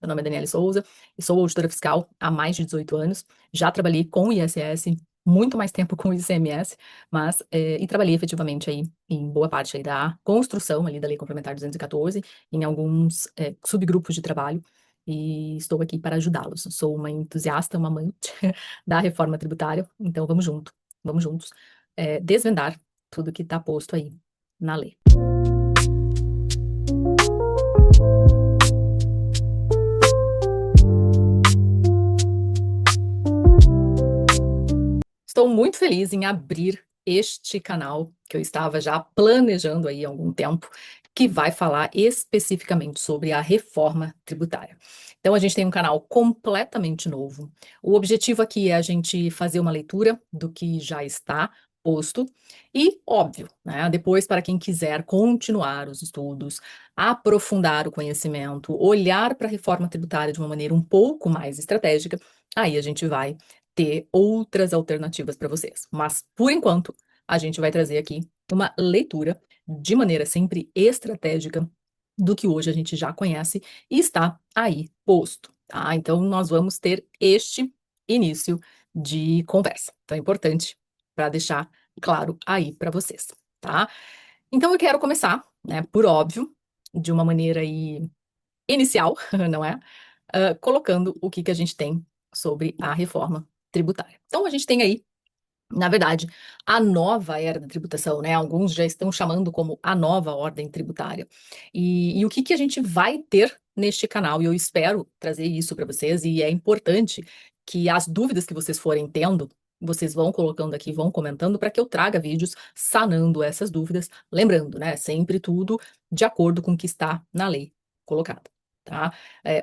Meu nome é Daniela Souza e sou auditora fiscal há mais de 18 anos. Já trabalhei com o ISS, muito mais tempo com o ICMS, mas e trabalhei efetivamente aí em boa parte aí da construção ali da Lei Complementar 214, em alguns subgrupos de trabalho, e estou aqui para ajudá-los. Sou uma entusiasta, uma amante da reforma tributária, então vamos juntos desvendar tudo que está posto aí na lei. Estou muito feliz em abrir este canal que eu estava já planejando aí há algum tempo, que vai falar especificamente sobre a reforma tributária. Então, a gente tem um canal completamente novo. O objetivo aqui é a gente fazer uma leitura do que já está posto e, óbvio, né, depois, para quem quiser continuar os estudos, aprofundar o conhecimento, olhar para a reforma tributária de uma maneira um pouco mais estratégica, aí a gente vai ter outras alternativas para vocês. Mas, por enquanto, a gente vai trazer aqui uma leitura de maneira sempre estratégica do que hoje a gente já conhece e está aí posto, tá? Então, nós vamos ter este início de conversa. Então, é importante para deixar claro aí para vocês, tá? Então, eu quero começar, né, por óbvio, de uma maneira aí inicial, não é? Colocando o que a gente tem sobre a reforma tributária. Então, a gente tem aí, na verdade, a nova era da tributação, né? Alguns já estão chamando como a nova ordem tributária. E o que a gente vai ter neste canal? E eu espero trazer isso para vocês, e é importante que as dúvidas que vocês forem tendo, vocês vão colocando aqui, vão comentando, para que eu traga vídeos sanando essas dúvidas. Lembrando, né? Sempre tudo de acordo com o que está na lei colocada, tá?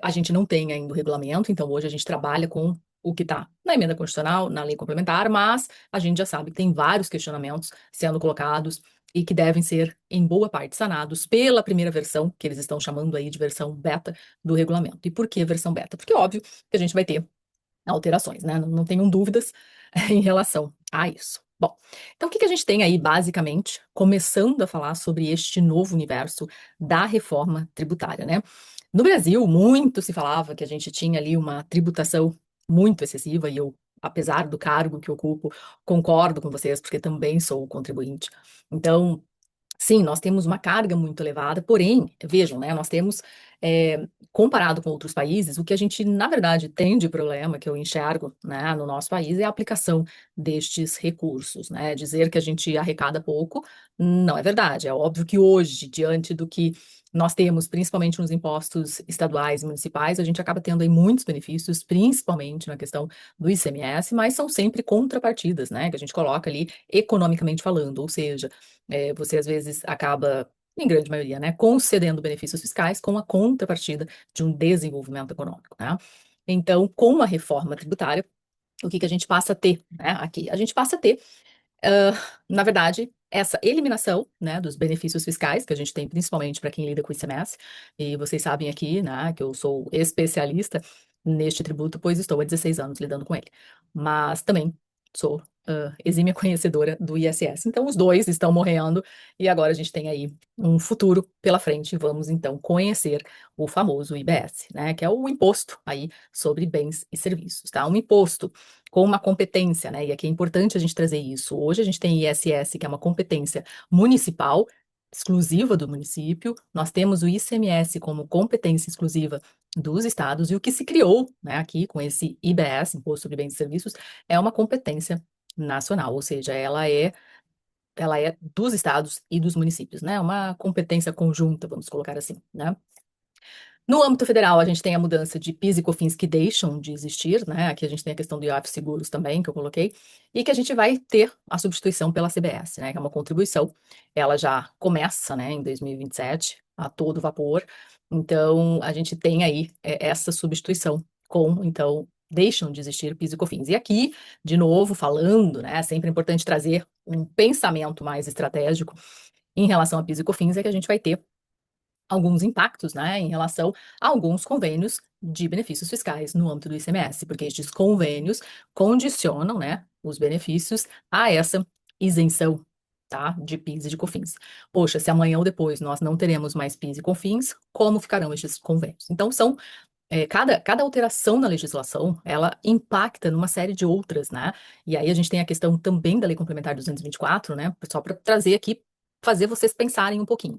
A gente não tem ainda o regulamento, então hoje a gente trabalha com o que está na emenda constitucional, na lei complementar, mas a gente já sabe que tem vários questionamentos sendo colocados e que devem ser, em boa parte, sanados pela primeira versão, que eles estão chamando aí de versão beta do regulamento. E por que versão beta? Porque, óbvio, que a gente vai ter alterações, né? Não tenham dúvidas em relação a isso. Bom, então o que a gente tem aí, basicamente, começando a falar sobre este novo universo da reforma tributária, né? No Brasil, muito se falava que a gente tinha ali uma tributação muito excessiva, e eu, apesar do cargo que ocupo, concordo com vocês, porque também sou contribuinte. Então, sim, nós temos uma carga muito elevada, porém, vejam, né, nós temos, comparado com outros países, o que a gente, na verdade, tem de problema, que eu enxergo, né, no nosso país, é a aplicação destes recursos, né, dizer que a gente arrecada pouco, não é verdade, é óbvio que hoje, diante do que nós temos, principalmente nos impostos estaduais e municipais, a gente acaba tendo aí muitos benefícios, principalmente na questão do ICMS, mas são sempre contrapartidas, né, que a gente coloca ali economicamente falando, ou seja, você às vezes acaba, em grande maioria, né, concedendo benefícios fiscais com a contrapartida de um desenvolvimento econômico, né? Então, com a reforma tributária, o que a gente passa a ter, né, aqui? A gente passa a ter, ah, na verdade, essa eliminação, né, dos benefícios fiscais que a gente tem, principalmente para quem lida com o ICMS, e vocês sabem aqui, né, que eu sou especialista neste tributo, pois estou há 16 anos lidando com ele. Mas também sou exímia conhecedora do ISS. Então, os dois estão morrendo e agora a gente tem aí um futuro pela frente. Vamos então conhecer o famoso IBS, né, que é o imposto aí sobre bens e serviços, tá? Um imposto com uma competência, né? E aqui é importante a gente trazer isso. Hoje a gente tem ISS, que é uma competência municipal, exclusiva do município. Nós temos o ICMS como competência exclusiva dos estados, e o que se criou, né, aqui com esse IBS, Imposto sobre Bens e Serviços, é uma competência nacional, ou seja, ela é dos estados e dos municípios, né? Uma competência conjunta, vamos colocar assim, né? No âmbito federal, a gente tem a mudança de PIS e COFINS que deixam de existir, né? Aqui a gente tem a questão do IOF Seguros também, que eu coloquei, e que a gente vai ter a substituição pela CBS, né? Que é uma contribuição. Ela já começa, né, em 2027, a todo vapor. Então, a gente tem aí essa substituição com, então, deixam de existir PIS e COFINS. E aqui, de novo, falando, né? Sempre é importante trazer um pensamento mais estratégico em relação a PIS e COFINS, é que a gente vai ter alguns impactos, né, em relação a alguns convênios de benefícios fiscais no âmbito do ICMS, porque estes convênios condicionam, né, os benefícios a essa isenção, tá, de PIS e de COFINS. Poxa, se amanhã ou depois nós não teremos mais PIS e COFINS, como ficarão estes convênios? Então, são cada alteração na legislação, ela impacta numa série de outras, né? E aí a gente tem a questão também da Lei Complementar 224, né? Só para trazer aqui, fazer vocês pensarem um pouquinho,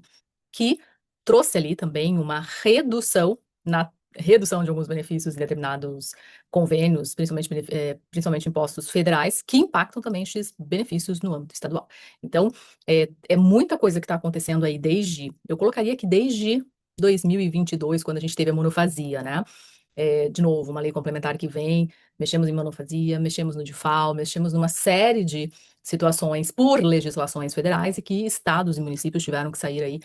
que trouxe ali também uma redução na redução de alguns benefícios em determinados convênios, principalmente impostos federais, que impactam também esses benefícios no âmbito estadual. Então, é muita coisa que está acontecendo aí eu colocaria que desde 2022, quando a gente teve a monofasia, né? De novo, uma lei complementar que vem, mexemos em monofasia, mexemos no DIFAL, mexemos numa série de situações por legislações federais e que estados e municípios tiveram que sair aí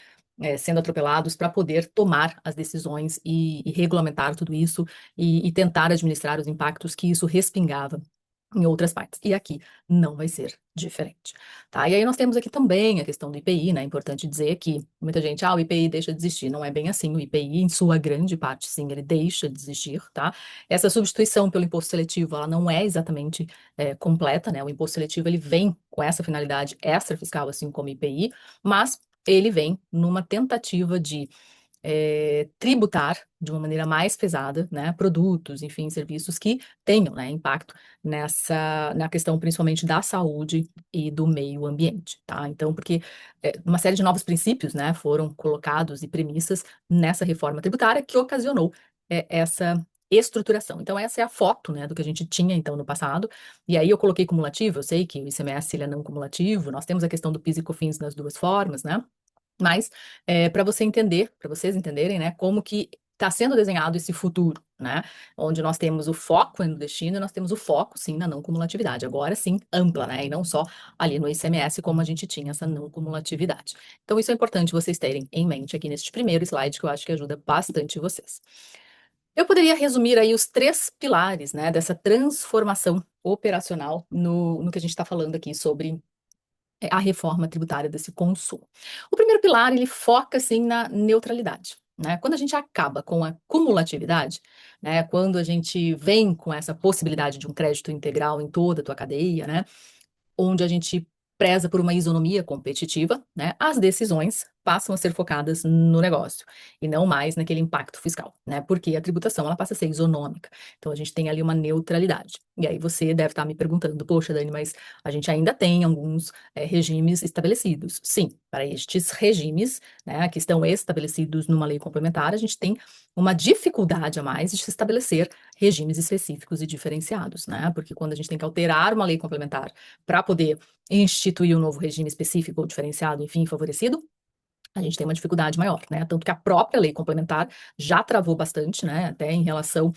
sendo atropelados para poder tomar as decisões e regulamentar tudo isso e tentar administrar os impactos que isso respingava em outras partes. E aqui não vai ser diferente, tá? E aí nós temos aqui também a questão do IPI, né? É importante dizer que muita gente, o IPI deixa de existir. Não é bem assim. O IPI, em sua grande parte, sim, ele deixa de existir, tá? Essa substituição pelo imposto seletivo, ela não é exatamente completa, né? O imposto seletivo, ele vem com essa finalidade extrafiscal, assim como o IPI, mas ele vem numa tentativa de tributar de uma maneira mais pesada, né, produtos, enfim, serviços que tenham, né, impacto na questão principalmente da saúde e do meio ambiente, tá? Então, porque uma série de novos princípios, né, foram colocados e premissas nessa reforma tributária que ocasionou essa estruturação. Então, essa é a foto, né, do que a gente tinha, então, no passado, e aí eu coloquei cumulativo, eu sei que o ICMS, ele é não cumulativo, nós temos a questão do PIS e COFINS nas duas formas, né, mas para vocês entenderem, né, como que está sendo desenhado esse futuro, né, onde nós temos o foco no destino e nós temos o foco, sim, na não cumulatividade. Agora sim, ampla, né, e não só ali no ICMS como a gente tinha essa não cumulatividade. Então isso é importante vocês terem em mente aqui neste primeiro slide que eu acho que ajuda bastante vocês. Eu poderia resumir aí os três pilares, né, dessa transformação operacional no que a gente está falando aqui sobre a reforma tributária desse consumo. O primeiro pilar, ele foca, assim, na neutralidade, né? Quando a gente acaba com a cumulatividade, né? Quando a gente vem com essa possibilidade de um crédito integral em toda a tua cadeia, né? Onde a gente preza por uma isonomia competitiva, né, as decisões passam a ser focadas no negócio e não mais naquele impacto fiscal, né? Porque a tributação ela passa a ser isonômica. Então a gente tem ali uma neutralidade. E aí você deve estar me perguntando, poxa, Dani, mas a gente ainda tem alguns regimes estabelecidos. Sim, para estes regimes, né, que estão estabelecidos numa lei complementar, a gente tem uma dificuldade a mais de se estabelecer regimes específicos e diferenciados, né? Porque quando a gente tem que alterar uma lei complementar para poder instituir um novo regime específico ou diferenciado, enfim, favorecido, a gente tem uma dificuldade maior, né? Tanto que a própria lei complementar já travou bastante, né? Até em relação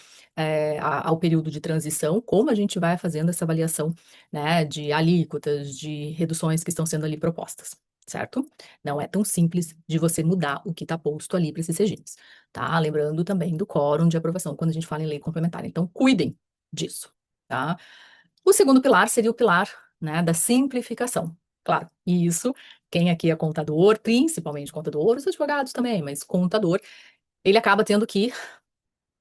ao período de transição, como a gente vai fazendo essa avaliação, né? De alíquotas, de reduções que estão sendo ali propostas, certo? Não é tão simples de você mudar o que está posto ali para esses regimes, tá? Lembrando também do quórum de aprovação quando a gente fala em lei complementar. Então, cuidem disso, tá? O segundo pilar seria o pilar, né, da simplificação. Claro, e isso, quem aqui é contador, principalmente contador, os advogados também, mas contador, ele acaba tendo que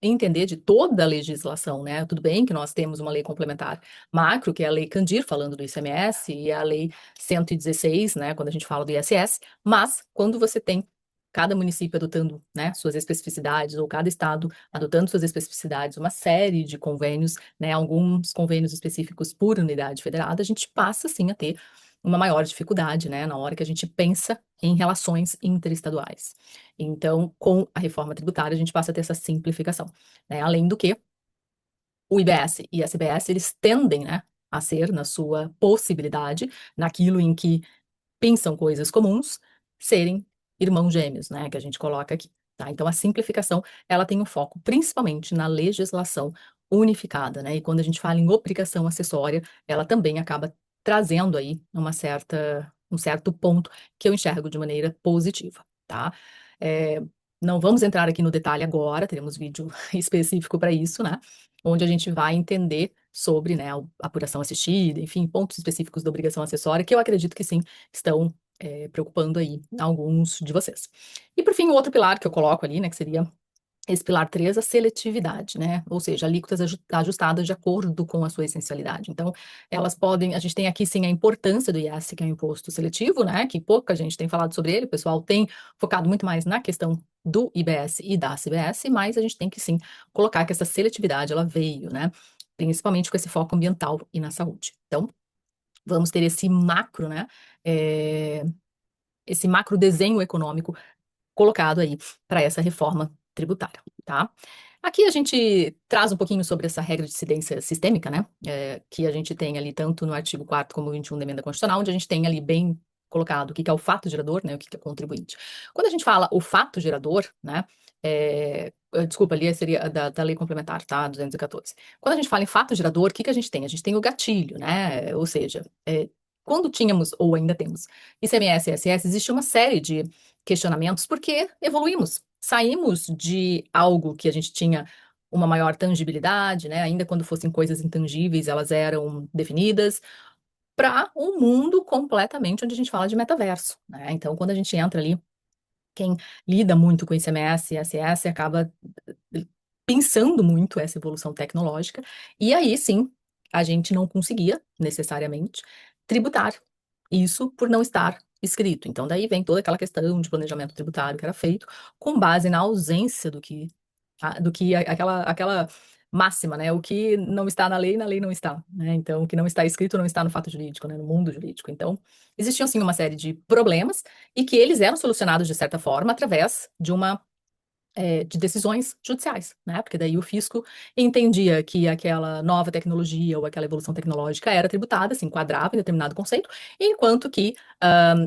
entender de toda a legislação, né? Tudo bem que nós temos uma lei complementar macro, que é a Lei Candir, falando do ICMS, e a Lei 116, né, quando a gente fala do ISS, mas quando você tem cada município adotando, né, suas especificidades, ou cada estado adotando suas especificidades, uma série de convênios, né, alguns convênios específicos por unidade federada, a gente passa, sim, a ter uma maior dificuldade, né, na hora que a gente pensa em relações interestaduais. Então, com a reforma tributária, a gente passa a ter essa simplificação, né? Além do que, o IBS e SBS, eles tendem, né, a ser, na sua possibilidade, naquilo em que pensam coisas comuns, serem irmãos gêmeos, né, que a gente coloca aqui, tá? Então, a simplificação, ela tem um foco principalmente na legislação unificada, né? E quando a gente fala em obrigação acessória, ela também acaba trazendo aí um certo ponto que eu enxergo de maneira positiva, tá? É, não vamos entrar aqui no detalhe agora, teremos vídeo específico para isso, né? Onde a gente vai entender sobre, né, a apuração assistida, enfim, pontos específicos da obrigação acessória, que eu acredito que sim, estão preocupando aí alguns de vocês. E por fim, o outro pilar que eu coloco ali, né, que seria esse pilar 3, a seletividade, né? Ou seja, alíquotas ajustadas de acordo com a sua essencialidade. Então, elas podem, a gente tem aqui sim a importância do IS, que é o imposto seletivo, né? Que pouca gente tem falado sobre ele, o pessoal tem focado muito mais na questão do IBS e da CBS, mas a gente tem que sim colocar que essa seletividade ela veio, né? Principalmente com esse foco ambiental e na saúde. Então, vamos ter esse macro, né? Esse macro desenho econômico colocado aí para essa reforma tributária, tá? Aqui a gente traz um pouquinho sobre essa regra de incidência sistêmica, né? Que a gente tem ali tanto no artigo 4º como 21 da emenda constitucional, onde a gente tem ali bem colocado o que é o fato gerador, né? O que é contribuinte. Quando a gente fala o fato gerador, né? Desculpa, ali seria da lei complementar, tá? 214. Quando a gente fala em fato gerador, o que a gente tem? A gente tem o gatilho, né? Ou seja, quando tínhamos, ou ainda temos, ICMS e ISS, existe uma série de questionamentos porque evoluímos. Saímos de algo que a gente tinha uma maior tangibilidade, né? Ainda quando fossem coisas intangíveis, elas eram definidas, para um mundo completamente onde a gente fala de metaverso, né? Então, quando a gente entra ali, quem lida muito com ICMS e ISS acaba pensando muito essa evolução tecnológica, e aí sim, a gente não conseguia necessariamente tributar isso por não estar escrito. Então, daí vem toda aquela questão de planejamento tributário que era feito com base na ausência aquela máxima, né? O que não está na lei não está, né? Então, o que não está escrito não está no fato jurídico, né? No mundo jurídico. Então, existiam sim uma série de problemas e que eles eram solucionados de certa forma através de decisões judiciais, né? Porque daí o fisco entendia que aquela nova tecnologia ou aquela evolução tecnológica era tributada, se enquadrava em determinado conceito, enquanto que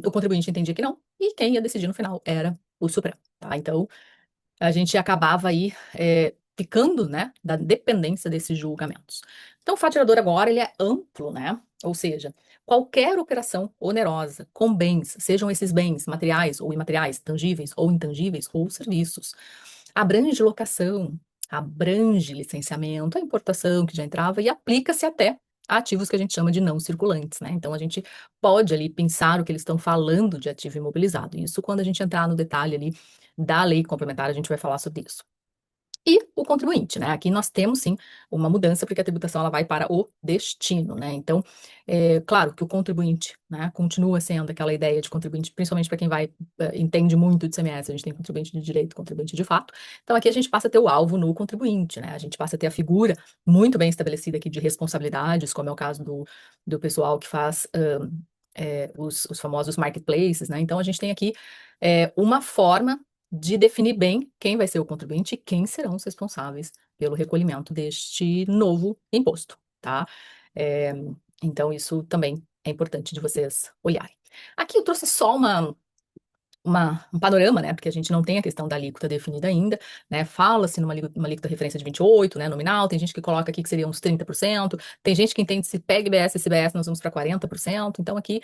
o contribuinte entendia que não, e quem ia decidir no final era o Supremo, tá? Então, a gente acabava aí ficando, né, da dependência desses julgamentos. Então, o fatiador agora, ele é amplo, né? Ou seja, qualquer operação onerosa com bens, sejam esses bens materiais ou imateriais, tangíveis ou intangíveis, ou serviços, abrange locação, abrange licenciamento, a importação que já entrava e aplica-se até a ativos que a gente chama de não circulantes, né? Então, a gente pode ali pensar o que eles estão falando de ativo imobilizado. Isso quando a gente entrar no detalhe ali da lei complementar, a gente vai falar sobre isso. E o contribuinte, né? Aqui nós temos sim uma mudança, porque a tributação ela vai para o destino, né? Então, claro que o contribuinte, né, continua sendo aquela ideia de contribuinte, principalmente para quem entende muito de CMS, a gente tem contribuinte de direito, contribuinte de fato. Então, aqui a gente passa a ter o alvo no contribuinte, né? A gente passa a ter a figura muito bem estabelecida aqui de responsabilidades, como é o caso do pessoal que faz os famosos marketplaces, né? Então, a gente tem aqui uma forma de definir bem quem vai ser o contribuinte e quem serão os responsáveis pelo recolhimento deste novo imposto, tá? É, então, isso também é importante de vocês olharem. Aqui eu trouxe só um panorama, né? Porque a gente não tem a questão da alíquota definida ainda, né? Fala-se uma alíquota referência de 28, né? Nominal, tem gente que coloca aqui que seria uns 30%, tem gente que entende se pega IBS e CBS, nós vamos para 40%. Então, aqui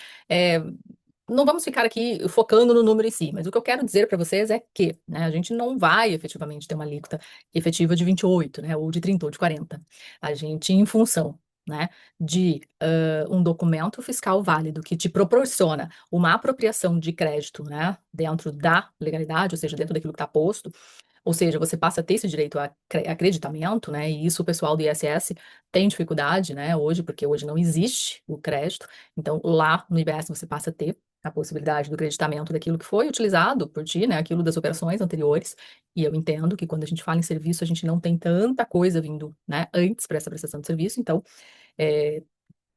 não vamos ficar aqui focando no número em si, mas o que eu quero dizer para vocês é que, né, a gente não vai efetivamente ter uma alíquota efetiva de 28, né, ou de 30 ou de 40. A gente, em função, né, de um documento fiscal válido que te proporciona uma apropriação de crédito, né, dentro da legalidade, ou seja, dentro daquilo que está posto, ou seja, você passa a ter esse direito a acreditamento, né? E isso o pessoal do ISS tem dificuldade, né? Hoje, porque hoje não existe o crédito. Então, lá no IBS você passa a ter a possibilidade do acreditamento daquilo que foi utilizado por ti, né? Aquilo das operações anteriores. E eu entendo que quando a gente fala em serviço, a gente não tem tanta coisa vindo, né? Antes para essa prestação de serviço. Então, é,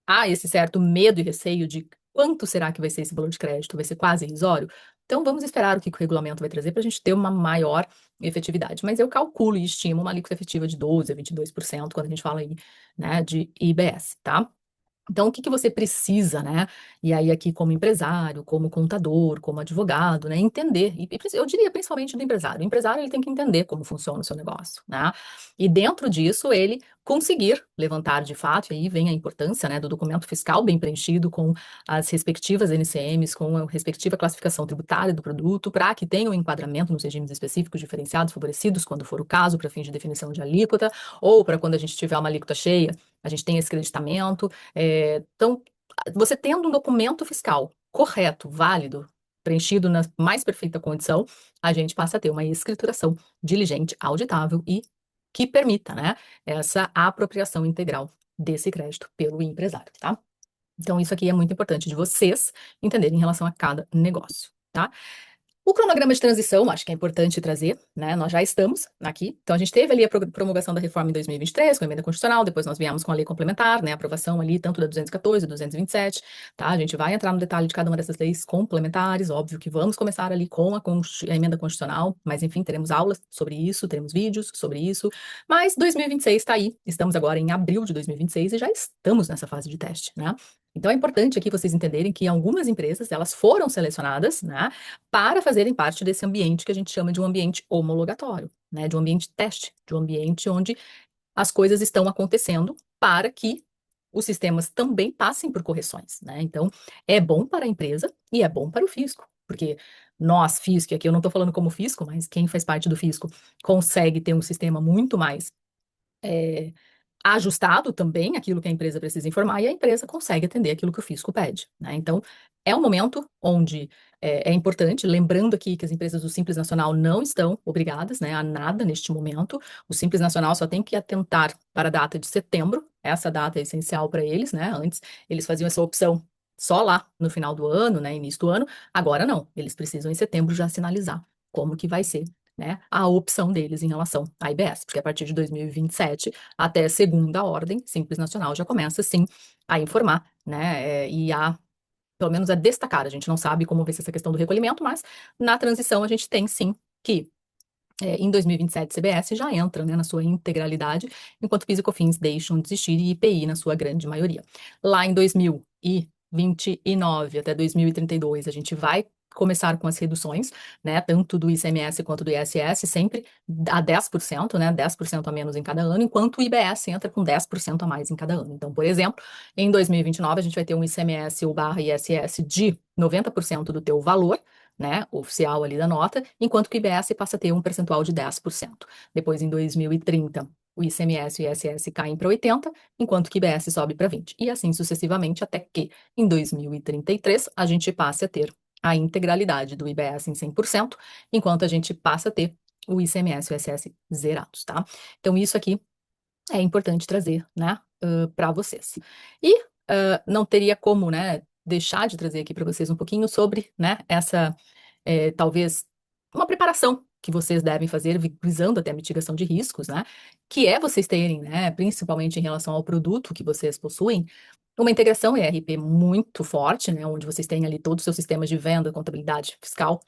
há esse certo medo e receio de quanto será que vai ser esse valor de crédito? Vai ser quase irrisório? Então, vamos esperar o que o regulamento vai trazer para a gente ter uma maior efetividade. Mas eu calculo e estimo uma alíquota efetiva de 12% a 22% quando a gente fala aí, né, de IBS, tá? Então, o que você precisa, né? E aí, aqui, como empresário, como contador, como advogado, né? Entender, e eu diria principalmente do empresário. O empresário ele tem que entender como funciona o seu negócio, né? E dentro disso, ele conseguir levantar de fato, e aí vem a importância, né, do documento fiscal bem preenchido com as respectivas NCMs, com a respectiva classificação tributária do produto, para que tenha um enquadramento nos regimes específicos diferenciados, favorecidos, quando for o caso, para fins de definição de alíquota, ou para quando a gente tiver uma alíquota cheia, a gente tem esse creditamento. Então, você tendo um documento fiscal correto, válido, preenchido na mais perfeita condição, a gente passa a ter uma escrituração diligente, auditável e que permita, né, essa apropriação integral desse crédito pelo empresário, tá? Então, isso aqui é muito importante de vocês entenderem em relação a cada negócio, tá? O cronograma de transição, acho que é importante trazer, né? Nós já estamos aqui. Então, a gente teve ali a promulgação da reforma em 2023, com a emenda constitucional, depois nós viemos com a lei complementar, né? A aprovação ali tanto da 214, 227, tá? A gente vai entrar no detalhe de cada uma dessas leis complementares, óbvio que vamos começar ali com a emenda constitucional, mas enfim, teremos aulas sobre isso, teremos vídeos sobre isso, mas 2026 está aí, estamos agora em abril de 2026 e já estamos nessa fase de teste, né? Então, é importante aqui vocês entenderem que algumas empresas, elas foram selecionadas, né, para fazerem parte desse ambiente que a gente chama de um ambiente homologatório, né, de um ambiente teste, de um ambiente onde as coisas estão acontecendo para que os sistemas também passem por correções, né? Então, é bom para a empresa e é bom para o fisco, porque nós, fisco, e aqui eu não estou falando como fisco, mas quem faz parte do fisco consegue ter um sistema muito mais ajustado também aquilo que a empresa precisa informar e a empresa consegue atender aquilo que o fisco pede, né? Então, é um momento onde é importante, lembrando aqui que as empresas do Simples Nacional não estão obrigadas, né, a nada neste momento. O Simples Nacional só tem que atentar para a data de setembro, essa data é essencial para eles, né? Antes eles faziam essa opção só lá no final do ano, né, início do ano. Agora não, eles precisam em setembro já sinalizar como que vai ser, né, a opção deles em relação à IBS, porque a partir de 2027 até segunda ordem, Simples Nacional já começa, sim, a informar, né, e a, pelo menos a destacar. A gente não sabe como vai ser essa questão do recolhimento, mas na transição a gente tem, sim, que em 2027 CBS já entra, né, na sua integralidade, enquanto PIS e COFINS deixam de existir e IPI na sua grande maioria. Lá em 2029 até 2032 a gente vai começar com as reduções, né, tanto do ICMS quanto do ISS, sempre a 10%, né, 10% a menos em cada ano, enquanto o IBS entra com 10% a mais em cada ano. Então, por exemplo, em 2029 a gente vai ter um ICMS ou barra ISS de 90% do teu valor, né, oficial ali da nota, enquanto que o IBS passa a ter um percentual de 10%. Depois, em 2030, o ICMS e o ISS caem para 80%, enquanto que o IBS sobe para 20%. E assim sucessivamente, até que em 2033 a gente passe a ter a integralidade do IBS em 100%, enquanto a gente passa a ter o ICMS e o ISS zerados, tá? Então, isso aqui é importante trazer, né, para vocês. E não teria como, né, deixar de trazer aqui para vocês um pouquinho sobre, né, essa, talvez, uma preparação que vocês devem fazer visando até a mitigação de riscos, né, que é vocês terem, né, principalmente em relação ao produto que vocês possuem, uma integração ERP muito forte, né, onde vocês têm ali todos os seus sistemas de venda, contabilidade, fiscal,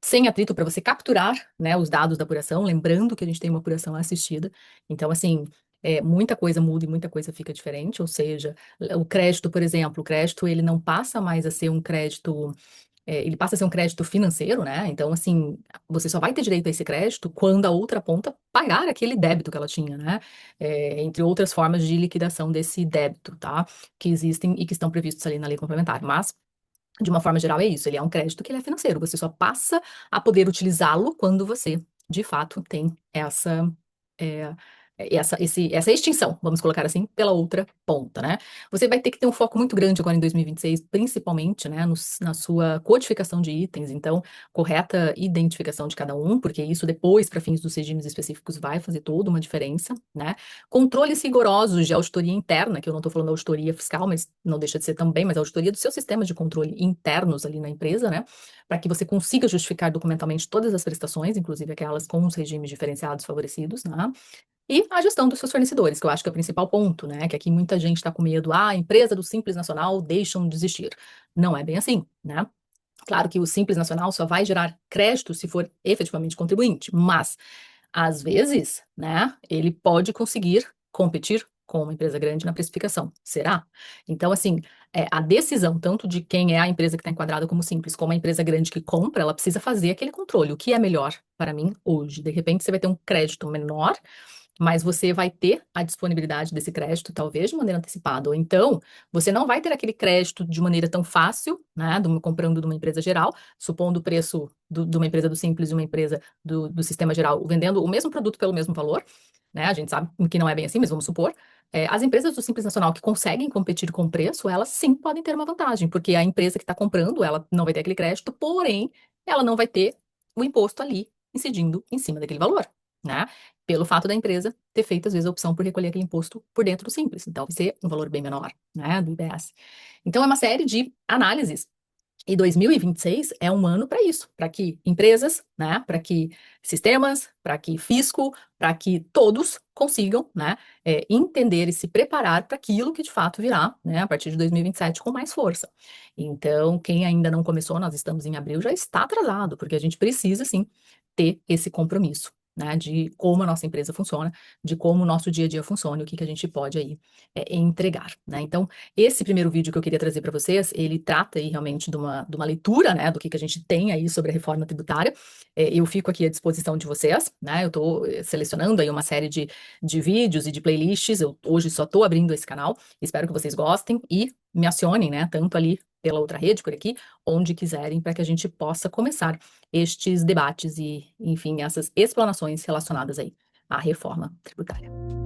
sem atrito para você capturar, né, os dados da apuração, lembrando que a gente tem uma apuração assistida. Então, assim, muita coisa muda e muita coisa fica diferente, ou seja, o crédito, por exemplo, o crédito ele não passa mais a ser um crédito, ele passa a ser um crédito financeiro, né? Então, assim, você só vai ter direito a esse crédito quando a outra ponta pagar aquele débito que ela tinha, né? Entre outras formas de liquidação desse débito, tá? Que existem e que estão previstos ali na lei complementar. Mas de uma forma geral, é isso. Ele é um crédito que ele é financeiro. Você só passa a poder utilizá-lo quando você, de fato, tem é, essa extinção, vamos colocar assim, pela outra ponta, né? Você vai ter que ter um foco muito grande agora em 2026, principalmente, né, na sua codificação de itens, então, correta identificação de cada um, porque isso depois, para fins dos regimes específicos, vai fazer toda uma diferença, né? Controles rigorosos de auditoria interna, que eu não estou falando auditoria fiscal, mas não deixa de ser também, mas auditoria dos seus sistemas de controle internos ali na empresa, né? Para que você consiga justificar documentalmente todas as prestações, inclusive aquelas com os regimes diferenciados favorecidos, né? E a gestão dos seus fornecedores, que eu acho que é o principal ponto, né? Que aqui muita gente está com medo, a empresa do Simples Nacional deixam de existir. Não é bem assim, né? Claro que o Simples Nacional só vai gerar crédito se for efetivamente contribuinte, mas às vezes, né, ele pode conseguir competir com uma empresa grande na precificação. Será? Então, assim, a decisão tanto de quem é a empresa que está enquadrada como simples, como a empresa grande que compra, ela precisa fazer aquele controle. O que é melhor para mim hoje? De repente, você vai ter um crédito menor, mas você vai ter a disponibilidade desse crédito, talvez de maneira antecipada, ou então você não vai ter aquele crédito de maneira tão fácil, né, comprando de uma empresa geral, supondo o preço de uma empresa do Simples e uma empresa do Sistema Geral, vendendo o mesmo produto pelo mesmo valor, né? A gente sabe que não é bem assim, mas vamos supor. As empresas do Simples Nacional que conseguem competir com preço, elas sim podem ter uma vantagem, porque a empresa que está comprando, ela não vai ter aquele crédito, porém, ela não vai ter o imposto ali incidindo em cima daquele valor, né? Pelo fato da empresa ter feito, às vezes, a opção por recolher aquele imposto por dentro do Simples. Então, vai ser um valor bem menor, né, do IBS. Então, é uma série de análises e 2026 é um ano para isso, para que empresas, né, para que sistemas, para que fisco, para que todos consigam, né, entender e se preparar para aquilo que de fato virá, né, a partir de 2027 com mais força. Então, quem ainda não começou, nós estamos em abril, já está atrasado, porque a gente precisa sim ter esse compromisso, né, de como a nossa empresa funciona, de como o nosso dia a dia funciona e o que que a gente pode aí entregar, né? Então, esse primeiro vídeo que eu queria trazer para vocês, ele trata aí realmente de uma leitura, né, do que a gente tem aí sobre a reforma tributária. Eu fico aqui à disposição de vocês, né? Eu estou selecionando aí uma série de vídeos e de playlists. Eu hoje só estou abrindo esse canal. Espero que vocês gostem e me acionem, né? Tanto ali pela outra rede, por aqui, onde quiserem, para que a gente possa começar estes debates e, enfim, essas explanações relacionadas aí à reforma tributária.